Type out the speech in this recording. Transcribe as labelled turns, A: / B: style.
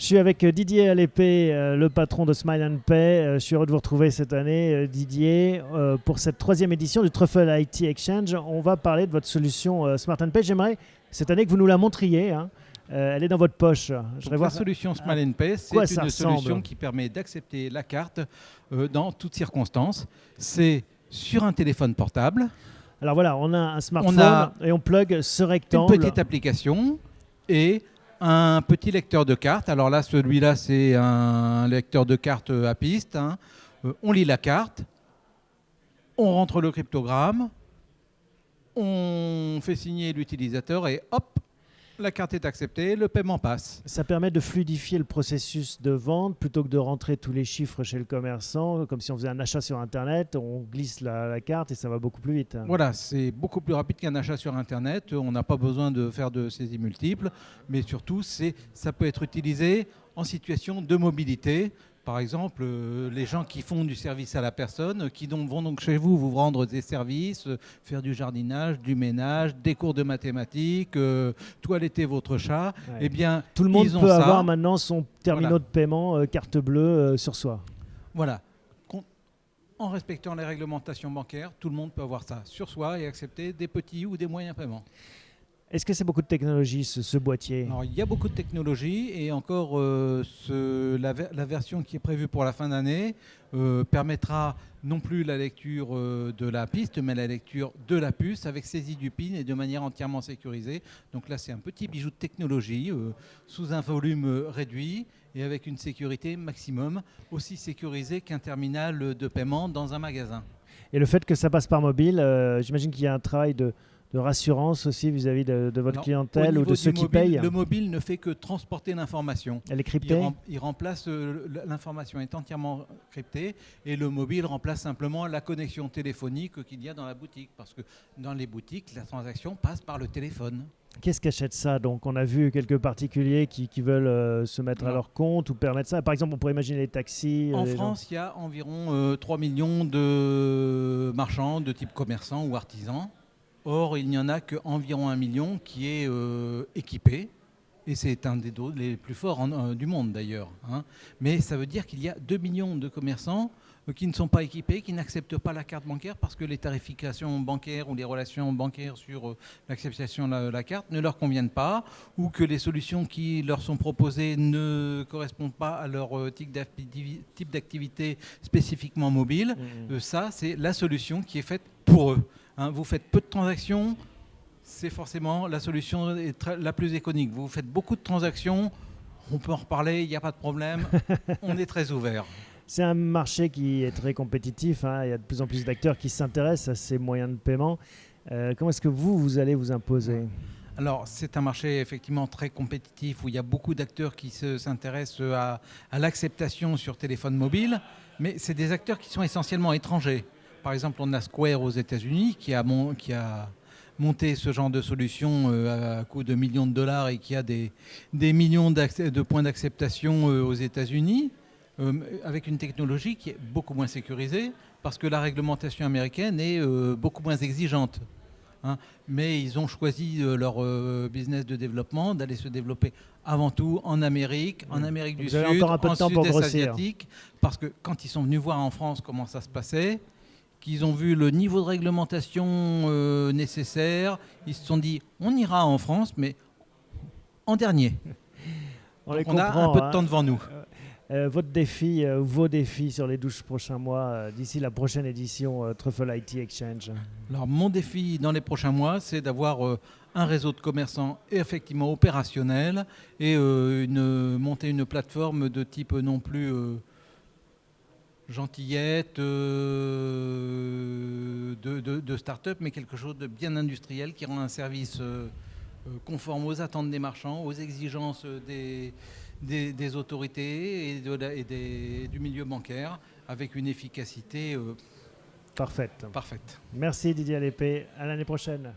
A: Je suis avec Didier Alépée, le patron de Smile and Pay. Je suis heureux de vous retrouver cette année, Didier, pour cette 3e édition du Truffle IT Exchange. On va parler de votre solution Smart and Pay. J'aimerais cette année que vous nous la montriez. Hein. Elle est dans votre poche.
B: La solution Smile and Pay, c'est une solution qui permet d'accepter la carte dans toutes circonstances. C'est sur un téléphone portable.
A: Alors voilà, on a un smartphone et on plug ce rectangle.
B: Une petite application et un petit lecteur de carte. Alors là, celui-là, c'est un lecteur de carte à piste. Hein. On lit la carte, on rentre le cryptogramme, on fait signer l'utilisateur et hop, la carte est acceptée, le paiement passe.
A: Ça permet de fluidifier le processus de vente plutôt que de rentrer tous les chiffres chez le commerçant. Comme si on faisait un achat sur Internet, on glisse la carte et ça va beaucoup plus vite.
B: Voilà, c'est beaucoup plus rapide qu'un achat sur Internet. On n'a pas besoin de faire de saisies multiples. Mais surtout, ça peut être utilisé en situation de mobilité. Par exemple, les gens qui font du service à la personne, qui vont donc chez vous vous rendre des services, faire du jardinage, du ménage, des cours de mathématiques, toiletter votre chat,
A: ouais.
B: Eh bien,
A: tout le monde peut avoir maintenant son terminal de paiement carte bleue sur soi.
B: Voilà. En respectant les réglementations bancaires, tout le monde peut avoir ça sur soi et accepter des petits ou des moyens paiements.
A: Est-ce que c'est beaucoup de technologie, ce boîtier?
B: Alors, il y a beaucoup de technologie et encore la version qui est prévue pour la fin d'année permettra non plus la lecture de la piste, mais la lecture de la puce avec saisie du PIN et de manière entièrement sécurisée. Donc là, c'est un petit bijou de technologie sous un volume réduit et avec une sécurité maximum, aussi sécurisée qu'un terminal de paiement dans un magasin.
A: Et le fait que ça passe par mobile, j'imagine qu'il y a un travail de rassurance aussi vis-à-vis de votre clientèle ou de ceux qui payent.
B: Le mobile ne fait que transporter l'information.
A: Elle est cryptée.
B: Il remplace, l'information est entièrement cryptée et le mobile remplace simplement la connexion téléphonique qu'il y a dans la boutique. Parce que dans les boutiques, la transaction passe par le téléphone.
A: Qu'est-ce qu'achète ça? Donc, on a vu quelques particuliers qui veulent se mettre à leur compte ou permettre ça. Par exemple, on pourrait imaginer les taxis.
B: En France, il y a environ 3 millions de marchands de type commerçant ou artisan. Or, il n'y en a qu'environ 1 million qui est équipé. Et c'est un des les plus forts du monde d'ailleurs. Hein. Mais ça veut dire qu'il y a 2 millions de commerçants qui ne sont pas équipés, qui n'acceptent pas la carte bancaire parce que les tarifications bancaires ou les relations bancaires sur l'acceptation de la carte ne leur conviennent pas, ou que les solutions qui leur sont proposées ne correspondent pas à leur type d'activité spécifiquement mobile. Ça, c'est la solution qui est faite pour eux. Hein, vous faites peu de transactions, c'est forcément la solution la plus économique. Vous faites beaucoup de transactions, on peut en reparler, il n'y a pas de problème, on est très ouvert.
A: C'est un marché qui est très compétitif, hein. Il y a de plus en plus d'acteurs qui s'intéressent à ces moyens de paiement. Comment est-ce que vous allez vous imposer ?
B: Alors, c'est un marché effectivement très compétitif où il y a beaucoup d'acteurs qui s'intéressent à l'acceptation sur téléphone mobile, mais c'est des acteurs qui sont essentiellement étrangers. Par exemple, on a Square aux États-Unis qui a monté ce genre de solution à coût de millions de dollars et qui a des millions de points d'acceptation aux États-Unis avec une technologie qui est beaucoup moins sécurisée parce que la réglementation américaine est beaucoup moins exigeante. Hein. Mais ils ont choisi leur business de développement d'aller se développer avant tout en Amérique, en Amérique du Sud, en Sud-Est asiatique, parce que quand ils sont venus voir en France comment ça se passait, qu'ils ont vu le niveau de réglementation nécessaire, ils se sont dit on ira en France, mais en dernier. On a un peu de temps devant nous.
A: Votre défi, vos défis sur les 12 prochains mois d'ici la prochaine édition Truffle IT Exchange?
B: Alors mon défi dans les prochains mois, c'est d'avoir un réseau de commerçants effectivement opérationnel et monter une plateforme de type non plus gentillette de start-up, mais quelque chose de bien industriel qui rend un service conforme aux attentes des marchands, aux exigences des autorités et du milieu bancaire, avec une efficacité
A: parfaite.
B: Parfaite.
A: Merci Didier Alépée, à l'année prochaine.